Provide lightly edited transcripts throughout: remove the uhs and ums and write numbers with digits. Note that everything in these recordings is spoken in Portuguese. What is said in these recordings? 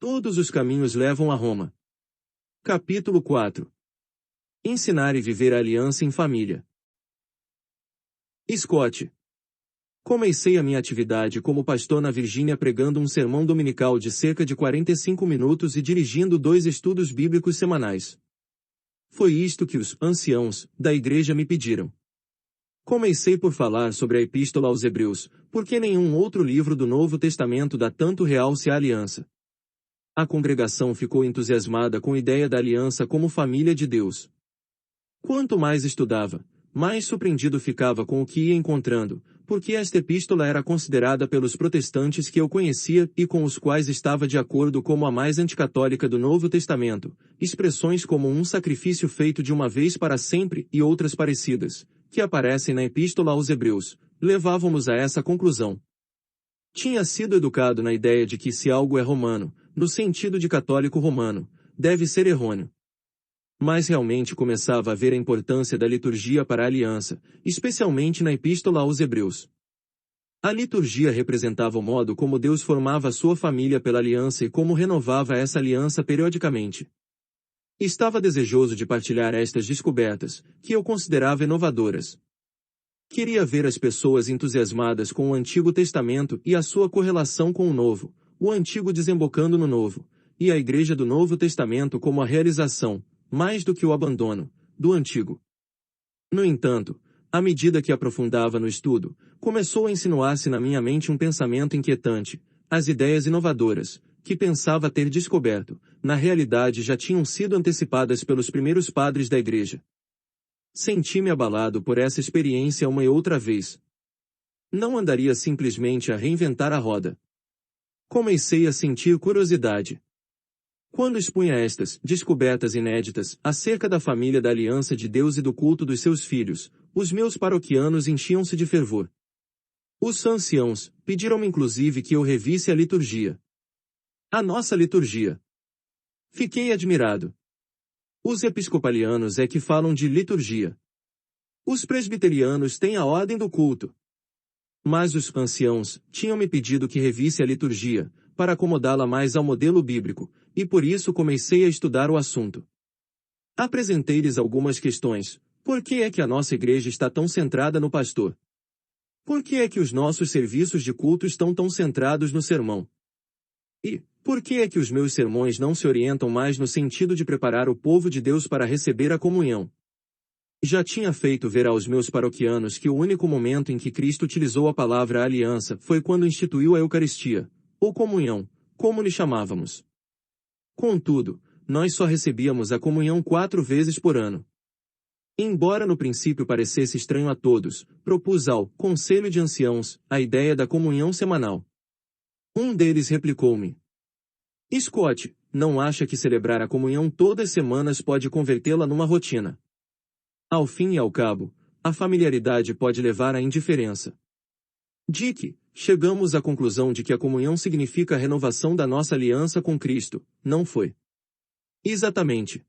Todos os caminhos levam a Roma. Capítulo 4. Ensinar e viver a aliança em família. Scott. Comecei a minha atividade como pastor na Virgínia pregando um sermão dominical de cerca de 45 minutos e dirigindo 2 estudos bíblicos semanais. Foi isto que os anciãos da igreja me pediram. Comecei por falar sobre a Epístola aos Hebreus, porque nenhum outro livro do Novo Testamento dá tanto realce à aliança. A congregação ficou entusiasmada com a ideia da aliança como família de Deus. Quanto mais estudava, mais surpreendido ficava com o que ia encontrando, porque esta epístola era considerada pelos protestantes que eu conhecia e com os quais estava de acordo como a mais anticatólica do Novo Testamento, expressões como um sacrifício feito de uma vez para sempre e outras parecidas, que aparecem na Epístola aos Hebreus, levavam-nos a essa conclusão. Tinha sido educado na ideia de que se algo é romano, no sentido de católico romano, deve ser errôneo. Mas realmente começava a ver a importância da liturgia para a aliança, especialmente na Epístola aos Hebreus. A liturgia representava o modo como Deus formava a sua família pela aliança e como renovava essa aliança periodicamente. Estava desejoso de partilhar estas descobertas, que eu considerava inovadoras. Queria ver as pessoas entusiasmadas com o Antigo Testamento e a sua correlação com o Novo, o Antigo desembocando no Novo, e a Igreja do Novo Testamento como a realização, mais do que o abandono, do Antigo. No entanto, à medida que aprofundava no estudo, começou a insinuar-se na minha mente um pensamento inquietante, as ideias inovadoras, que pensava ter descoberto, na realidade já tinham sido antecipadas pelos primeiros padres da Igreja. Senti-me abalado por essa experiência uma e outra vez. Não andaria simplesmente a reinventar a roda. Comecei a sentir curiosidade. Quando expunha estas descobertas inéditas acerca da família da aliança de Deus e do culto dos seus filhos, os meus paroquianos enchiam-se de fervor. Os anciãos pediram-me inclusive que eu revisse a liturgia. A nossa liturgia. Fiquei admirado. Os episcopalianos é que falam de liturgia. Os presbiterianos têm a ordem do culto. Mas os anciãos tinham me pedido que revisse a liturgia, para acomodá-la mais ao modelo bíblico, e por isso comecei a estudar o assunto. Apresentei-lhes algumas questões. Por que é que a nossa igreja está tão centrada no pastor? Por que é que os nossos serviços de culto estão tão centrados no sermão? E, por que é que os meus sermões não se orientam mais no sentido de preparar o povo de Deus para receber a comunhão? Já tinha feito ver aos meus paroquianos que o único momento em que Cristo utilizou a palavra aliança foi quando instituiu a Eucaristia, ou comunhão, como lhe chamávamos. Contudo, nós só recebíamos a comunhão 4 vezes por ano. Embora no princípio parecesse estranho a todos, propus ao Conselho de Anciãos a ideia da comunhão semanal. Um deles replicou-me: Scott, não acha que celebrar a comunhão todas as semanas pode convertê-la numa rotina? Ao fim e ao cabo, a familiaridade pode levar à indiferença. Dick, chegamos à conclusão de que a comunhão significa a renovação da nossa aliança com Cristo, não foi? Exatamente.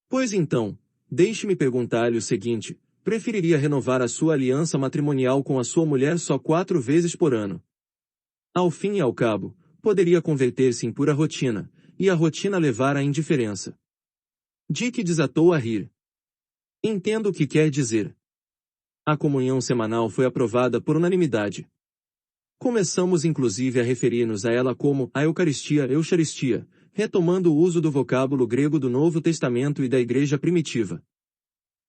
Pois então, deixe-me perguntar-lhe o seguinte: preferiria renovar a sua aliança matrimonial com a sua mulher só 4 vezes por ano? Ao fim e ao cabo, poderia converter-se em pura rotina, e a rotina levar à indiferença. Dick desatou a rir. Entendo o que quer dizer. A comunhão semanal foi aprovada por unanimidade. Começamos inclusive a referir-nos a ela como a Eucharistia, retomando o uso do vocábulo grego do Novo Testamento e da Igreja primitiva.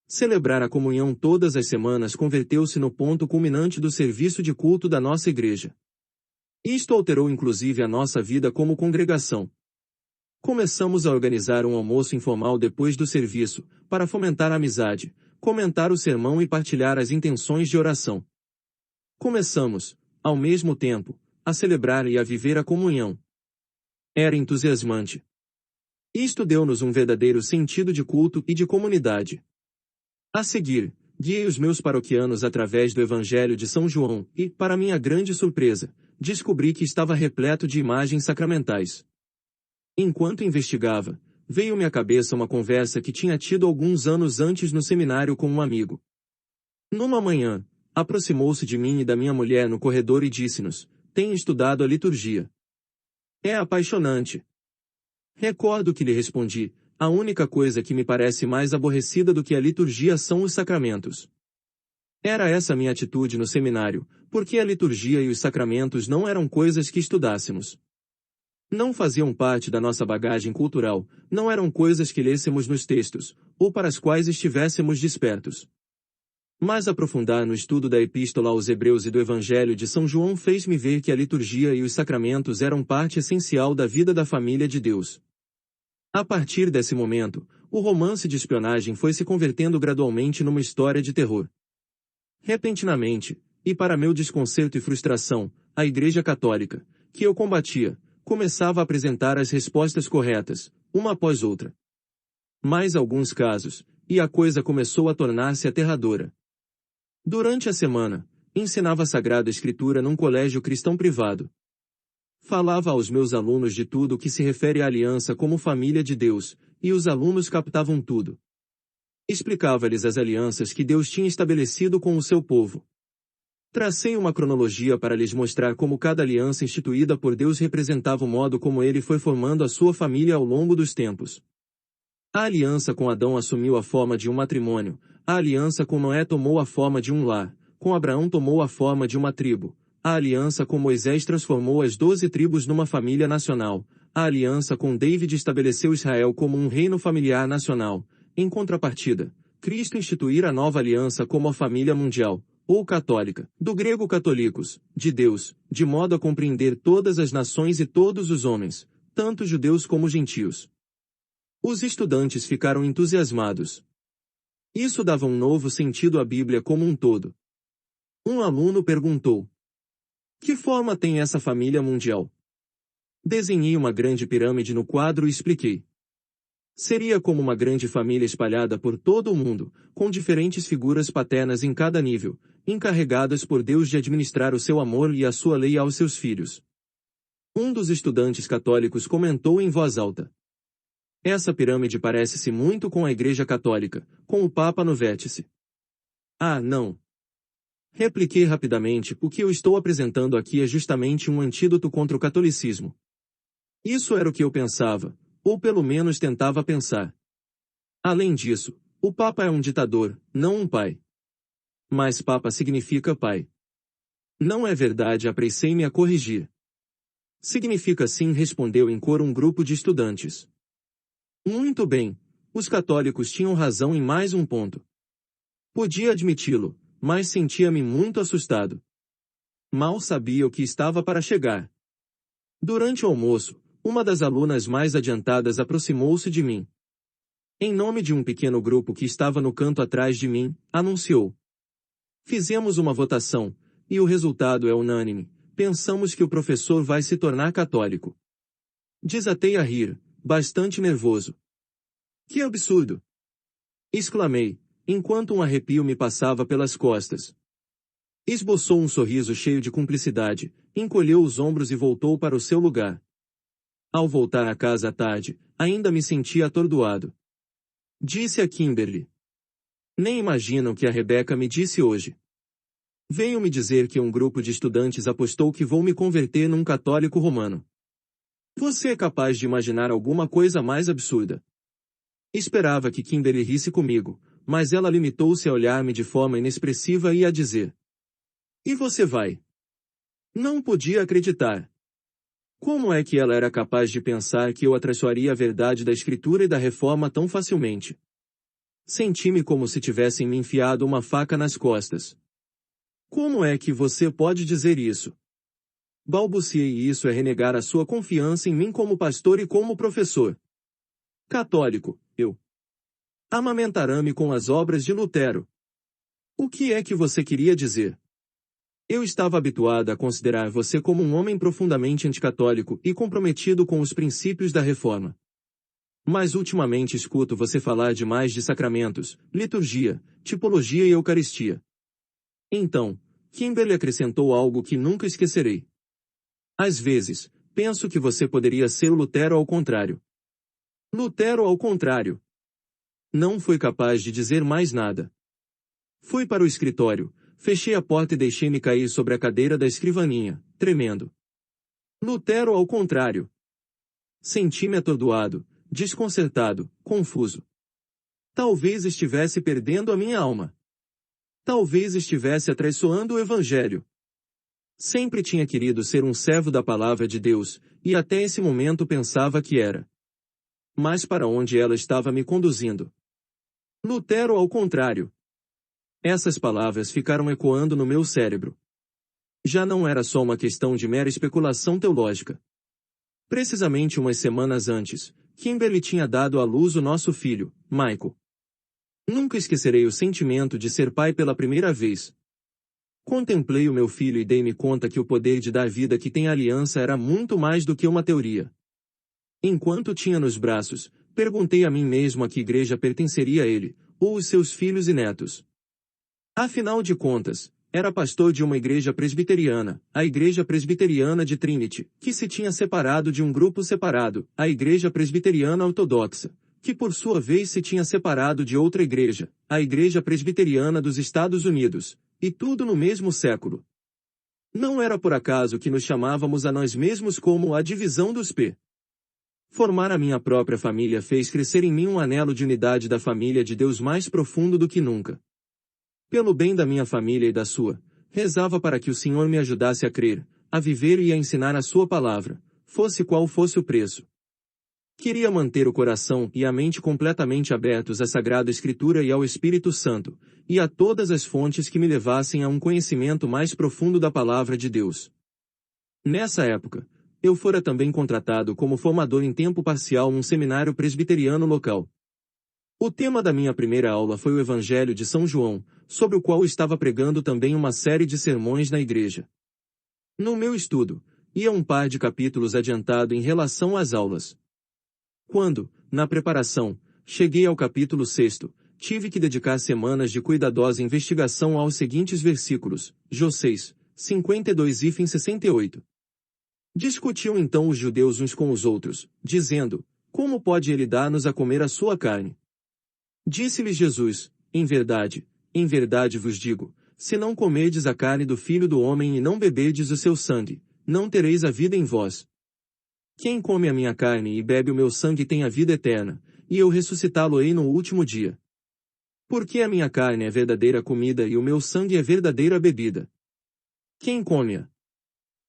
Celebrar a comunhão todas as semanas converteu-se no ponto culminante do serviço de culto da nossa Igreja. Isto alterou inclusive a nossa vida como congregação. Começamos a organizar um almoço informal depois do serviço, para fomentar a amizade, comentar o sermão e partilhar as intenções de oração. Começamos, ao mesmo tempo, a celebrar e a viver a comunhão. Era entusiasmante. Isto deu-nos um verdadeiro sentido de culto e de comunidade. A seguir, guiei os meus paroquianos através do Evangelho de São João e, para minha grande surpresa, descobri que estava repleto de imagens sacramentais. Enquanto investigava, veio-me à cabeça uma conversa que tinha tido alguns anos antes no seminário com um amigo. Numa manhã, aproximou-se de mim e da minha mulher no corredor e disse-nos: tenho estudado a liturgia. É apaixonante. Recordo que lhe respondi: a única coisa que me parece mais aborrecida do que a liturgia são os sacramentos. Era essa minha atitude no seminário, porque a liturgia e os sacramentos não eram coisas que estudássemos. Não faziam parte da nossa bagagem cultural, não eram coisas que lêssemos nos textos, ou para as quais estivéssemos despertos. Mas aprofundar no estudo da Epístola aos Hebreus e do Evangelho de São João fez-me ver que a liturgia e os sacramentos eram parte essencial da vida da família de Deus. A partir desse momento, o romance de espionagem foi se convertendo gradualmente numa história de terror. Repentinamente, e para meu desconcerto e frustração, a Igreja Católica, que eu combatia, começava a apresentar as respostas corretas, uma após outra. Mais alguns casos, e a coisa começou a tornar-se aterradora. Durante a semana, ensinava a Sagrada Escritura num colégio cristão privado. Falava aos meus alunos de tudo o que se refere à aliança como família de Deus, e os alunos captavam tudo. Explicava-lhes as alianças que Deus tinha estabelecido com o seu povo. Tracei uma cronologia para lhes mostrar como cada aliança instituída por Deus representava o modo como ele foi formando a sua família ao longo dos tempos. A aliança com Adão assumiu a forma de um matrimônio, a aliança com Noé tomou a forma de um lar, com Abraão tomou a forma de uma tribo, a aliança com Moisés transformou as 12 tribos numa família nacional, a aliança com David estabeleceu Israel como um reino familiar nacional. Em contrapartida, Cristo instituir a nova aliança como a família mundial, ou católica, do grego católicos, de Deus, de modo a compreender todas as nações e todos os homens, tanto judeus como gentios. Os estudantes ficaram entusiasmados. Isso dava um novo sentido à Bíblia como um todo. Um aluno perguntou: que forma tem essa família mundial? Desenhei uma grande pirâmide no quadro e expliquei. Seria como uma grande família espalhada por todo o mundo, com diferentes figuras paternas em cada nível, encarregadas por Deus de administrar o seu amor e a sua lei aos seus filhos. Um dos estudantes católicos comentou em voz alta: essa pirâmide parece-se muito com a Igreja Católica, com o Papa no vértice. Ah, não. Repliquei rapidamente: o que eu estou apresentando aqui é justamente um antídoto contra o catolicismo. Isso era o que eu pensava, ou pelo menos tentava pensar. Além disso, o Papa é um ditador, não um pai. Mas Papa significa pai. Não é verdade, apressei-me a corrigir. Significa sim, respondeu em coro um grupo de estudantes. Muito bem, os católicos tinham razão em mais um ponto. Podia admiti-lo, mas sentia-me muito assustado. Mal sabia o que estava para chegar. Durante o almoço, uma das alunas mais adiantadas aproximou-se de mim. Em nome de um pequeno grupo que estava no canto atrás de mim, anunciou: fizemos uma votação, e o resultado é unânime. Pensamos que o professor vai se tornar católico. Desatei a rir, bastante nervoso. Que absurdo! Exclamei, enquanto um arrepio me passava pelas costas. Esboçou um sorriso cheio de cumplicidade, encolheu os ombros e voltou para o seu lugar. Ao voltar a casa à tarde, ainda me sentia atordoado. Disse a Kimberly: nem imaginam o que a Rebeca me disse hoje. Veio me dizer que um grupo de estudantes apostou que vou me converter num católico romano. Você é capaz de imaginar alguma coisa mais absurda? Esperava que Kimberly risse comigo, mas ela limitou-se a olhar-me de forma inexpressiva e a dizer: e você vai? Não podia acreditar. Como é que ela era capaz de pensar que eu atraiçoaria a verdade da Escritura e da Reforma tão facilmente? Senti-me como se tivessem me enfiado uma faca nas costas. Como é que você pode dizer isso? Balbuciei: isso é renegar a sua confiança em mim como pastor e como professor. Católico, eu. Amamentará-me com as obras de Lutero. O que é que você queria dizer? Eu estava habituada a considerar você como um homem profundamente anticatólico e comprometido com os princípios da Reforma. Mas ultimamente escuto você falar demais de sacramentos, liturgia, tipologia e Eucaristia. Então, Kimberly acrescentou algo que nunca esquecerei. Às vezes, penso que você poderia ser o Lutero ao contrário. Lutero ao contrário. Não fui capaz de dizer mais nada. Fui para o escritório, fechei a porta e deixei-me cair sobre a cadeira da escrivaninha, tremendo. Lutero ao contrário. Senti-me atordoado, desconcertado, confuso. Talvez estivesse perdendo a minha alma. Talvez estivesse atraiçoando o Evangelho. Sempre tinha querido ser um servo da palavra de Deus, e até esse momento pensava que era. Mas para onde ela estava me conduzindo? Lutero ao contrário. Essas palavras ficaram ecoando no meu cérebro. Já não era só uma questão de mera especulação teológica. Precisamente umas semanas antes, Kimberly tinha dado à luz o nosso filho, Michael. Nunca esquecerei o sentimento de ser pai pela primeira vez. Contemplei o meu filho e dei-me conta que o poder de dar vida que tem a aliança era muito mais do que uma teoria. Enquanto tinha nos braços, perguntei a mim mesmo a que igreja pertenceria ele, ou os seus filhos e netos. Afinal de contas, era pastor de uma igreja presbiteriana, a Igreja Presbiteriana de Trinity, que se tinha separado de um grupo separado, a Igreja Presbiteriana Ortodoxa, que por sua vez se tinha separado de outra igreja, a Igreja Presbiteriana dos Estados Unidos, e tudo no mesmo século. Não era por acaso que nos chamávamos a nós mesmos como a divisão dos P. Formar a minha própria família fez crescer em mim um anelo de unidade da família de Deus mais profundo do que nunca. Pelo bem da minha família e da sua, rezava para que o Senhor me ajudasse a crer, a viver e a ensinar a sua palavra, fosse qual fosse o preço. Queria manter o coração e a mente completamente abertos à Sagrada Escritura e ao Espírito Santo, e a todas as fontes que me levassem a um conhecimento mais profundo da palavra de Deus. Nessa época, eu fora também contratado como formador em tempo parcial num seminário presbiteriano local. O tema da minha primeira aula foi o Evangelho de São João, sobre o qual estava pregando também uma série de sermões na igreja. No meu estudo, ia um par de capítulos adiantado em relação às aulas. Quando, na preparação, cheguei ao capítulo 6, tive que dedicar semanas de cuidadosa investigação aos seguintes versículos, Jó 6, 52 e 68. Discutiam então os judeus uns com os outros, dizendo, como pode ele dar-nos a comer a sua carne? Disse-lhes Jesus, em verdade vos digo, se não comerdes a carne do Filho do Homem e não beberdes o seu sangue, não tereis a vida em vós. Quem come a minha carne e bebe o meu sangue tem a vida eterna, e eu ressuscitá-lo-ei no último dia. Porque a minha carne é verdadeira comida e o meu sangue é verdadeira bebida. Quem come-a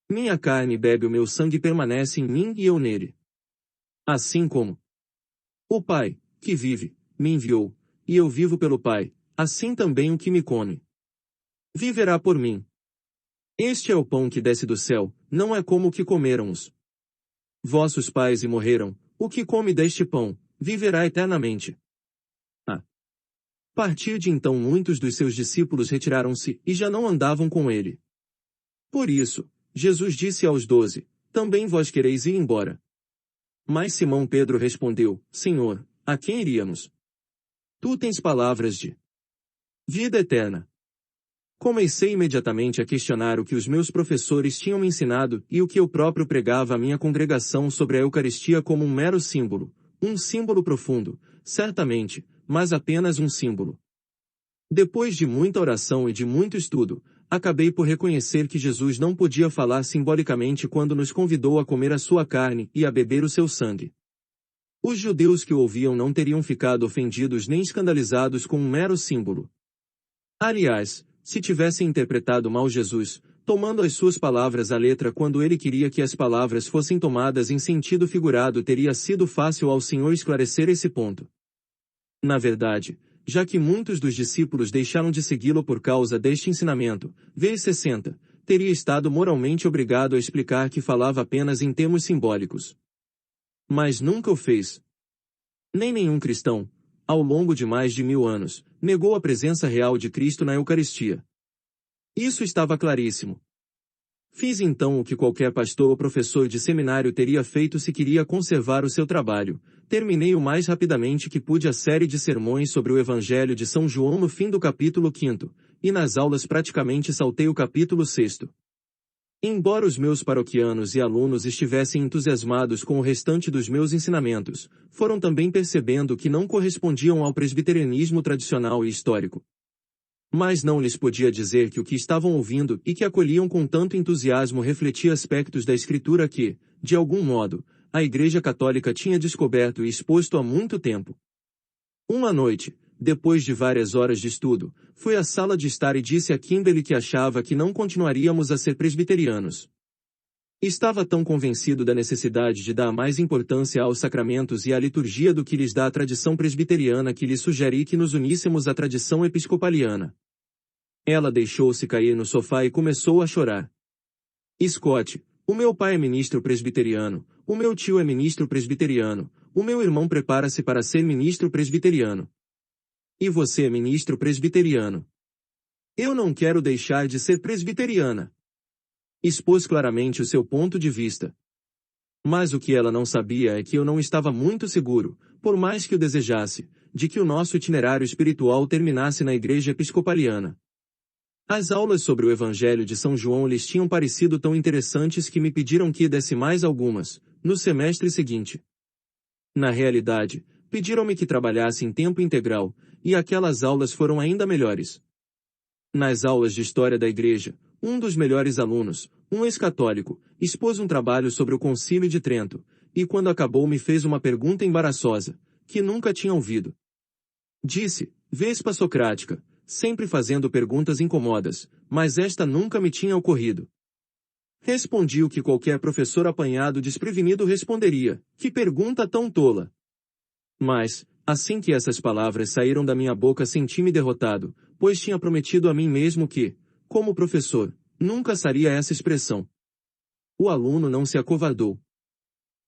minha carne e bebe o meu sangue permanece em mim e eu nele. Assim como o Pai, que vive, me enviou, e eu vivo pelo Pai, assim também o que me come viverá por mim. Este é o pão que desce do céu, não é como o que comeram os vossos pais e morreram, o que come deste pão, viverá eternamente. A partir de então muitos dos seus discípulos retiraram-se, e já não andavam com ele. Por isso, Jesus disse aos 12, também vós quereis ir embora? Mas Simão Pedro respondeu, Senhor, a quem iríamos? Tu tens palavras de vida eterna. Comecei imediatamente a questionar o que os meus professores tinham me ensinado e o que eu próprio pregava à minha congregação sobre a Eucaristia como um mero símbolo, um símbolo profundo, certamente, mas apenas um símbolo. Depois de muita oração e de muito estudo, acabei por reconhecer que Jesus não podia falar simbolicamente quando nos convidou a comer a sua carne e a beber o seu sangue. Os judeus que o ouviam não teriam ficado ofendidos nem escandalizados com um mero símbolo. Aliás, se tivessem interpretado mal Jesus, tomando as suas palavras à letra quando ele queria que as palavras fossem tomadas em sentido figurado, teria sido fácil ao Senhor esclarecer esse ponto. Na verdade, já que muitos dos discípulos deixaram de segui-lo por causa deste ensinamento, vez 60, teria estado moralmente obrigado a explicar que falava apenas em termos simbólicos. Mas nunca o fez. Nem nenhum cristão, ao longo de mais de 1000 anos, negou a presença real de Cristo na Eucaristia. Isso estava claríssimo. Fiz então o que qualquer pastor ou professor de seminário teria feito se queria conservar o seu trabalho. Terminei o mais rapidamente que pude a série de sermões sobre o Evangelho de São João no fim do capítulo 5, e nas aulas praticamente saltei o capítulo 6. Embora os meus paroquianos e alunos estivessem entusiasmados com o restante dos meus ensinamentos, foram também percebendo que não correspondiam ao presbiterianismo tradicional e histórico. Mas não lhes podia dizer que o que estavam ouvindo e que acolhiam com tanto entusiasmo refletia aspectos da Escritura que, de algum modo, a Igreja Católica tinha descoberto e exposto há muito tempo. Uma noite, depois de várias horas de estudo, fui à sala de estar e disse a Kimberly que achava que não continuaríamos a ser presbiterianos. Estava tão convencido da necessidade de dar mais importância aos sacramentos e à liturgia do que lhes dá a tradição presbiteriana que lhe sugeri que nos uníssemos à tradição episcopaliana. Ela deixou-se cair no sofá e começou a chorar. Scott, o meu pai é ministro presbiteriano, o meu tio é ministro presbiteriano, o meu irmão prepara-se para ser ministro presbiteriano. E você é ministro presbiteriano. Eu não quero deixar de ser presbiteriana. Expôs claramente o seu ponto de vista. Mas o que ela não sabia é que eu não estava muito seguro, por mais que o desejasse, de que o nosso itinerário espiritual terminasse na igreja episcopaliana. As aulas sobre o Evangelho de São João lhes tinham parecido tão interessantes que me pediram que desse mais algumas, no semestre seguinte. Na realidade, pediram-me que trabalhasse em tempo integral, e aquelas aulas foram ainda melhores. Nas aulas de História da Igreja, um dos melhores alunos, um ex-católico, expôs um trabalho sobre o Concílio de Trento, e quando acabou me fez uma pergunta embaraçosa, que nunca tinha ouvido. Disse, Vespa Socrática, sempre fazendo perguntas incômodas, mas esta nunca me tinha ocorrido. Respondi o que qualquer professor apanhado desprevenido responderia, que pergunta tão tola. Mas, assim que essas palavras saíram da minha boca senti-me derrotado, pois tinha prometido a mim mesmo que, como professor, nunca usaria essa expressão. O aluno não se acovardou.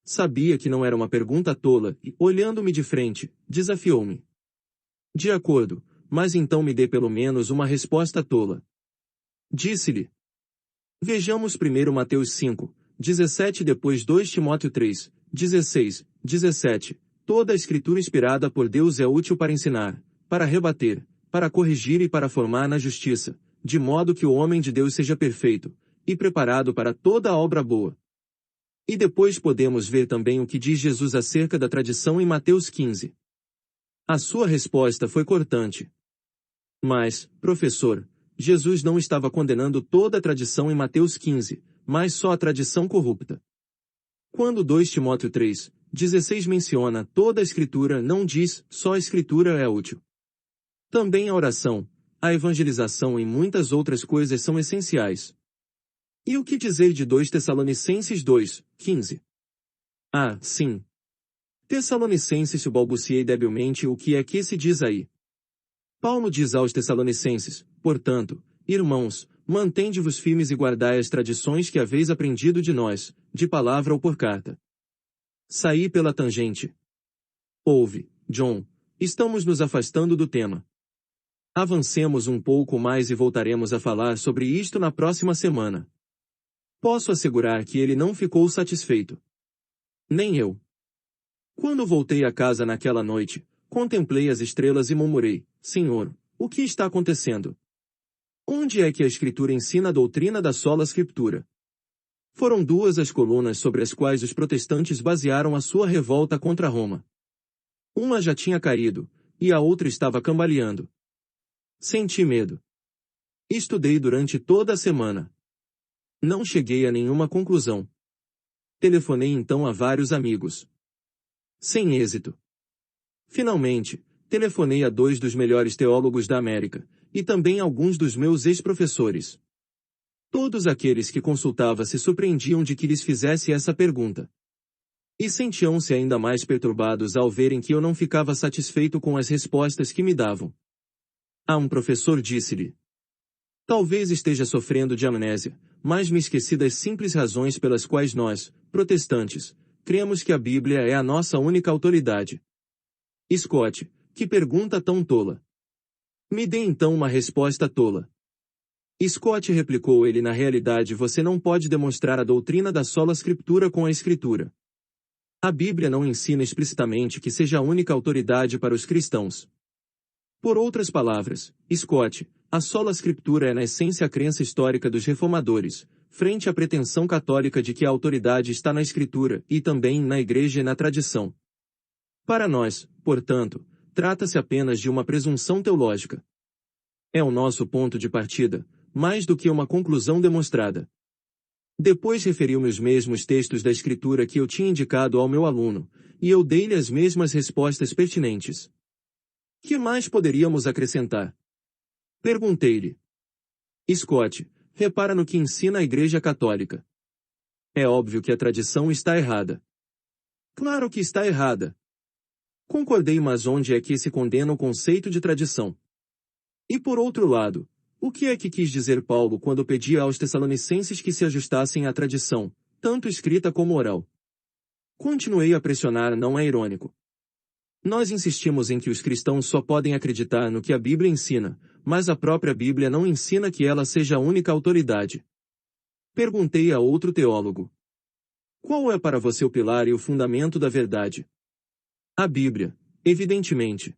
Sabia que não era uma pergunta tola e, olhando-me de frente, desafiou-me. De acordo, mas então me dê pelo menos uma resposta tola. Disse-lhe. Vejamos primeiro Mateus 5, 17 e depois 2 Timóteo 3, 16, 17. Toda a escritura inspirada por Deus é útil para ensinar, para rebater, para corrigir e para formar na justiça, de modo que o homem de Deus seja perfeito, e preparado para toda a obra boa. E depois podemos ver também o que diz Jesus acerca da tradição em Mateus 15. A sua resposta foi cortante. Mas, professor, Jesus não estava condenando toda a tradição em Mateus 15, mas só a tradição corrupta. Quando 2 Timóteo 3, 16 menciona toda a Escritura, não diz, só a Escritura é útil. Também a oração, a evangelização e muitas outras coisas são essenciais. E o que dizer de 2 Tessalonicenses 2, 15? Ah, sim. Tessalonicenses, balbuciei debilmente o que é que se diz aí. Paulo diz aos Tessalonicenses, portanto, irmãos, mantende-vos firmes e guardai as tradições que haveis aprendido de nós, de palavra ou por carta. Saí pela tangente. Ouve, John, estamos nos afastando do tema. Avancemos um pouco mais e voltaremos a falar sobre isto na próxima semana. Posso assegurar que ele não ficou satisfeito. Nem eu. Quando voltei a casa naquela noite, contemplei as estrelas e murmurei, Senhor, o que está acontecendo? Onde é que a Escritura ensina a doutrina da sola Scriptura? Foram duas as colunas sobre as quais os protestantes basearam a sua revolta contra Roma. Uma já tinha caído, e a outra estava cambaleando. Senti medo. Estudei durante toda a semana. Não cheguei a nenhuma conclusão. Telefonei então a vários amigos. Sem êxito. Finalmente, telefonei a 2 dos melhores teólogos da América, e também a alguns dos meus ex-professores. Todos aqueles que consultava se surpreendiam de que lhes fizesse essa pergunta. E sentiam-se ainda mais perturbados ao verem que eu não ficava satisfeito com as respostas que me davam. A um professor disse-lhe: talvez esteja sofrendo de amnésia, mas me esqueci das simples razões pelas quais nós, protestantes, cremos que a Bíblia é a nossa única autoridade. Scott, que pergunta tão tola. Me dê então uma resposta tola. Scott replicou ele, na realidade você não pode demonstrar a doutrina da sola Scriptura com a Escritura. A Bíblia não ensina explicitamente que seja a única autoridade para os cristãos. Por outras palavras, Scott, a sola Scriptura é na essência a crença histórica dos reformadores, frente à pretensão católica de que a autoridade está na Escritura e também na Igreja e na tradição. Para nós, portanto, trata-se apenas de uma presunção teológica. É o nosso ponto de partida, mais do que uma conclusão demonstrada. Depois referiu-me os mesmos textos da Escritura que eu tinha indicado ao meu aluno, e eu dei-lhe as mesmas respostas pertinentes. Que mais poderíamos acrescentar? Perguntei-lhe. Scott, repara no que ensina a Igreja Católica. É óbvio que a tradição está errada. Claro que está errada. Concordei, mas onde é que se condena o conceito de tradição? E por outro lado, o que é que quis dizer Paulo quando pedia aos Tessalonicenses que se ajustassem à tradição, tanto escrita como oral? Continuei a pressionar, não é irônico. Nós insistimos em que os cristãos só podem acreditar no que a Bíblia ensina, mas a própria Bíblia não ensina que ela seja a única autoridade. Perguntei a outro teólogo. Qual é para você o pilar e o fundamento da verdade? A Bíblia, evidentemente.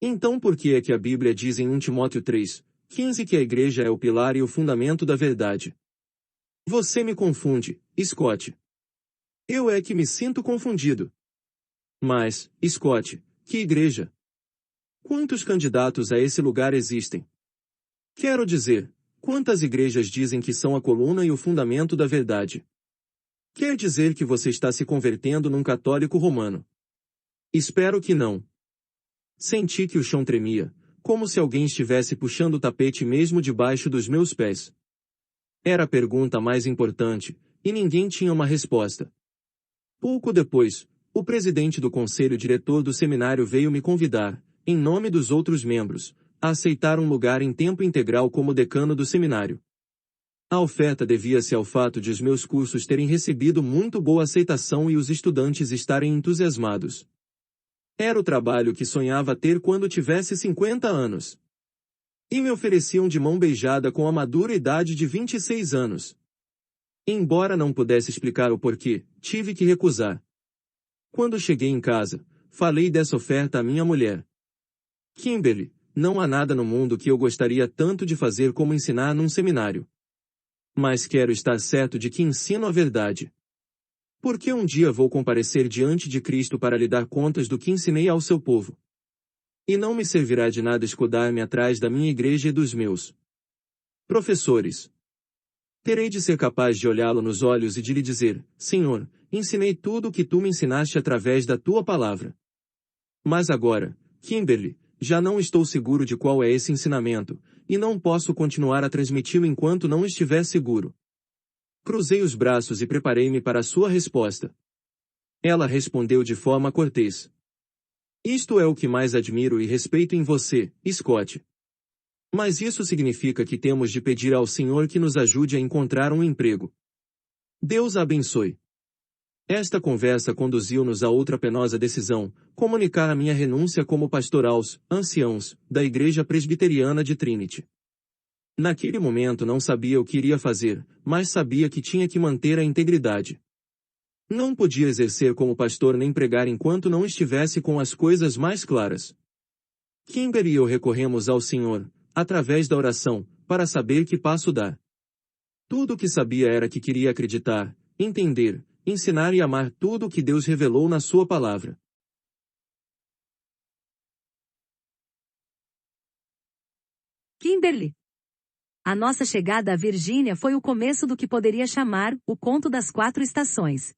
Então por que é que a Bíblia diz em 1 Timóteo 3:15 que a Igreja é o pilar e o fundamento da verdade? Você me confunde, Scott. Eu é que me sinto confundido. Mas, Scott, que igreja? Quantos candidatos a esse lugar existem? Quero dizer, quantas igrejas dizem que são a coluna e o fundamento da verdade? Quer dizer que você está se convertendo num católico romano? Espero que não. Senti que o chão tremia, como se alguém estivesse puxando o tapete mesmo debaixo dos meus pés. Era a pergunta mais importante, e ninguém tinha uma resposta. Pouco depois, o presidente do conselho diretor do seminário veio me convidar, em nome dos outros membros, a aceitar um lugar em tempo integral como decano do seminário. A oferta devia-se ao fato de os meus cursos terem recebido muito boa aceitação e os estudantes estarem entusiasmados. Era o trabalho que sonhava ter quando tivesse 50 anos. E me ofereciam de mão beijada com a madura idade de 26 anos. Embora não pudesse explicar o porquê, tive que recusar. Quando cheguei em casa, falei dessa oferta à minha mulher. Kimberly, não há nada no mundo que eu gostaria tanto de fazer como ensinar num seminário. Mas quero estar certo de que ensino a verdade. Porque um dia vou comparecer diante de Cristo para lhe dar contas do que ensinei ao seu povo. E não me servirá de nada escudar-me atrás da minha igreja e dos meus professores. Terei de ser capaz de olhá-lo nos olhos e de lhe dizer, Senhor, ensinei tudo o que tu me ensinaste através da tua palavra. Mas agora, Kimberly, já não estou seguro de qual é esse ensinamento, e não posso continuar a transmiti-lo enquanto não estiver seguro. Cruzei os braços e preparei-me para a sua resposta. Ela respondeu de forma cortês. Isto é o que mais admiro e respeito em você, Scott. Mas isso significa que temos de pedir ao Senhor que nos ajude a encontrar um emprego. Deus a abençoe. Esta conversa conduziu-nos a outra penosa decisão, comunicar a minha renúncia como pastor aos anciãos da Igreja Presbiteriana de Trinity. Naquele momento não sabia o que iria fazer, mas sabia que tinha que manter a integridade. Não podia exercer como pastor nem pregar enquanto não estivesse com as coisas mais claras. Kimber e eu recorremos ao Senhor, através da oração, para saber que passo dar. Tudo o que sabia era que queria acreditar, entender, ensinar e amar tudo o que Deus revelou na sua palavra. Kimberly. A nossa chegada à Virgínia foi o começo do que poderia chamar o conto das 4 estações.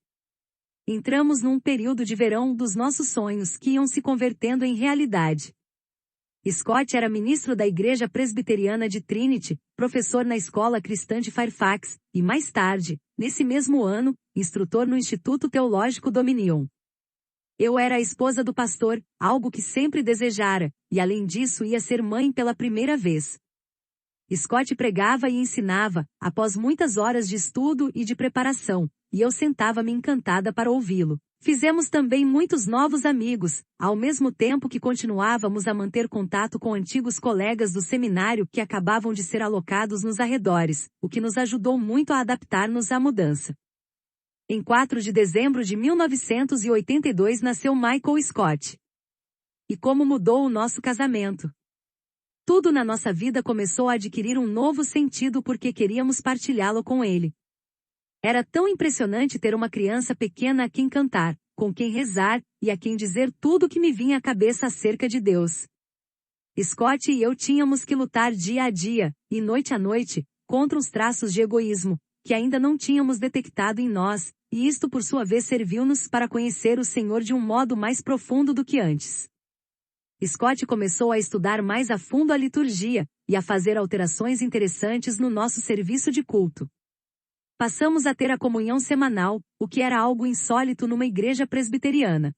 Entramos num período de verão dos nossos sonhos que iam se convertendo em realidade. Scott era ministro da Igreja Presbiteriana de Trinity, professor na Escola Cristã de Fairfax, e mais tarde, nesse mesmo ano, instrutor no Instituto Teológico Dominion. Eu era a esposa do pastor, algo que sempre desejara, e além disso ia ser mãe pela primeira vez. Scott pregava e ensinava, após muitas horas de estudo e de preparação, e eu sentava-me encantada para ouvi-lo. Fizemos também muitos novos amigos, ao mesmo tempo que continuávamos a manter contato com antigos colegas do seminário que acabavam de ser alocados nos arredores, o que nos ajudou muito a adaptar-nos à mudança. Em 4 de dezembro de 1982 nasceu Michael Scott. E como mudou o nosso casamento! Tudo na nossa vida começou a adquirir um novo sentido porque queríamos partilhá-lo com ele. Era tão impressionante ter uma criança pequena a quem cantar, com quem rezar, e a quem dizer tudo o que me vinha à cabeça acerca de Deus. Scott e eu tínhamos que lutar dia a dia, e noite a noite, contra os traços de egoísmo, que ainda não tínhamos detectado em nós, e isto por sua vez serviu-nos para conhecer o Senhor de um modo mais profundo do que antes. Scott começou a estudar mais a fundo a liturgia, e a fazer alterações interessantes no nosso serviço de culto. Passamos a ter a comunhão semanal, o que era algo insólito numa igreja presbiteriana.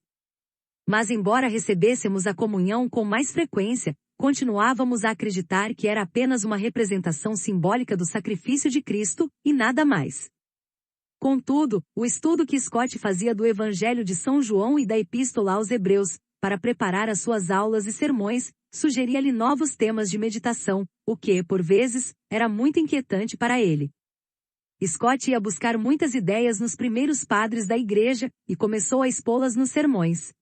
Mas embora recebêssemos a comunhão com mais frequência, continuávamos a acreditar que era apenas uma representação simbólica do sacrifício de Cristo, e nada mais. Contudo, o estudo que Scott fazia do Evangelho de São João e da Epístola aos Hebreus, para preparar as suas aulas e sermões, sugeria-lhe novos temas de meditação, o que, por vezes, era muito inquietante para ele. Scott ia buscar muitas ideias nos primeiros padres da igreja, e começou a expô-las nos sermões.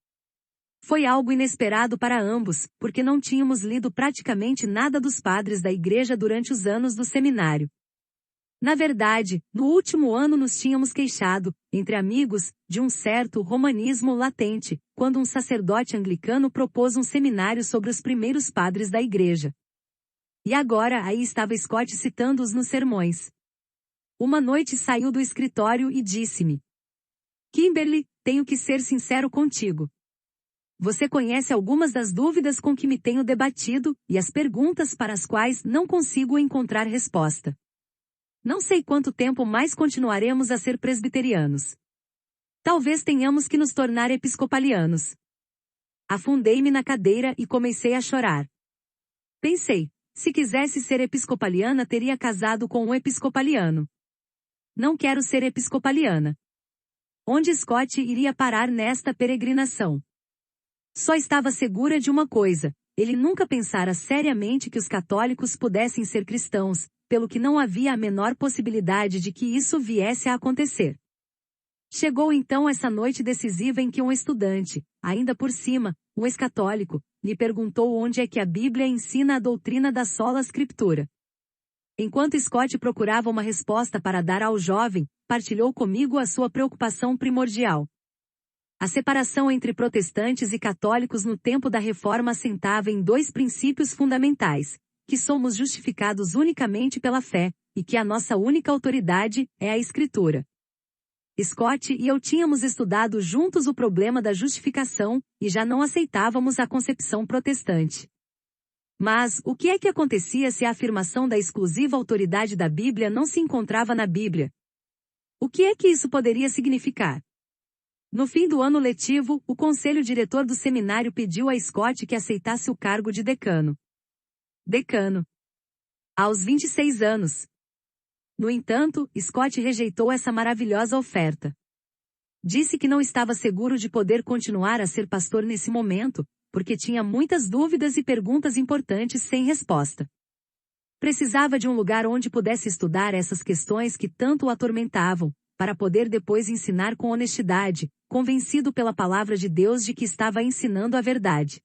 Foi algo inesperado para ambos, porque não tínhamos lido praticamente nada dos padres da igreja durante os anos do seminário. Na verdade, no último ano nos tínhamos queixado, entre amigos, de um certo romanismo latente, quando um sacerdote anglicano propôs um seminário sobre os primeiros padres da igreja. E agora aí estava Scott citando-os nos sermões. Uma noite saiu do escritório e disse-me: Kimberly, tenho que ser sincero contigo. Você conhece algumas das dúvidas com que me tenho debatido, e as perguntas para as quais não consigo encontrar resposta. Não sei quanto tempo mais continuaremos a ser presbiterianos. Talvez tenhamos que nos tornar episcopalianos. Afundei-me na cadeira e comecei a chorar. Pensei, se quisesse ser episcopaliana teria casado com um episcopaliano. Não quero ser episcopaliana. Onde Scott iria parar nesta peregrinação? Só estava segura de uma coisa, ele nunca pensara seriamente que os católicos pudessem ser cristãos, pelo que não havia a menor possibilidade de que isso viesse a acontecer. Chegou então essa noite decisiva em que um estudante, ainda por cima, um ex-católico, lhe perguntou onde é que a Bíblia ensina a doutrina da sola scriptura. Enquanto Scott procurava uma resposta para dar ao jovem, partilhou comigo a sua preocupação primordial. A separação entre protestantes e católicos no tempo da Reforma assentava em dois princípios fundamentais: que somos justificados unicamente pela fé, e que a nossa única autoridade é a Escritura. Scott e eu tínhamos estudado juntos o problema da justificação, e já não aceitávamos a concepção protestante. Mas, o que é que acontecia se a afirmação da exclusiva autoridade da Bíblia não se encontrava na Bíblia? O que é que isso poderia significar? No fim do ano letivo, o conselho diretor do seminário pediu a Scott que aceitasse o cargo de decano. Decano. Aos 26 anos. No entanto, Scott rejeitou essa maravilhosa oferta. Disse que não estava seguro de poder continuar a ser pastor nesse momento, porque tinha muitas dúvidas e perguntas importantes sem resposta. Precisava de um lugar onde pudesse estudar essas questões que tanto o atormentavam, para poder depois ensinar com honestidade, convencido pela palavra de Deus de que estava ensinando a verdade.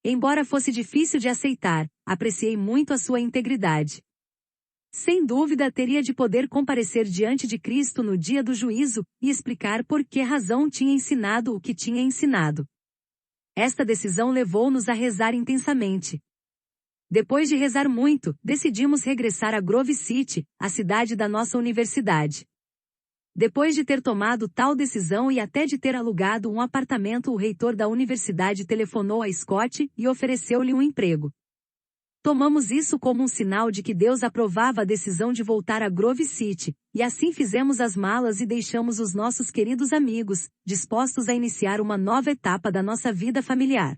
Embora fosse difícil de aceitar, apreciei muito a sua integridade. Sem dúvida teria de poder comparecer diante de Cristo no dia do juízo, e explicar por que razão tinha ensinado o que tinha ensinado. Esta decisão levou-nos a rezar intensamente. Depois de rezar muito, decidimos regressar a Grove City, a cidade da nossa universidade. Depois de ter tomado tal decisão e até de ter alugado um apartamento, o reitor da universidade telefonou a Scott e ofereceu-lhe um emprego. Tomamos isso como um sinal de que Deus aprovava a decisão de voltar a Grove City, e assim fizemos as malas e deixamos os nossos queridos amigos, dispostos a iniciar uma nova etapa da nossa vida familiar.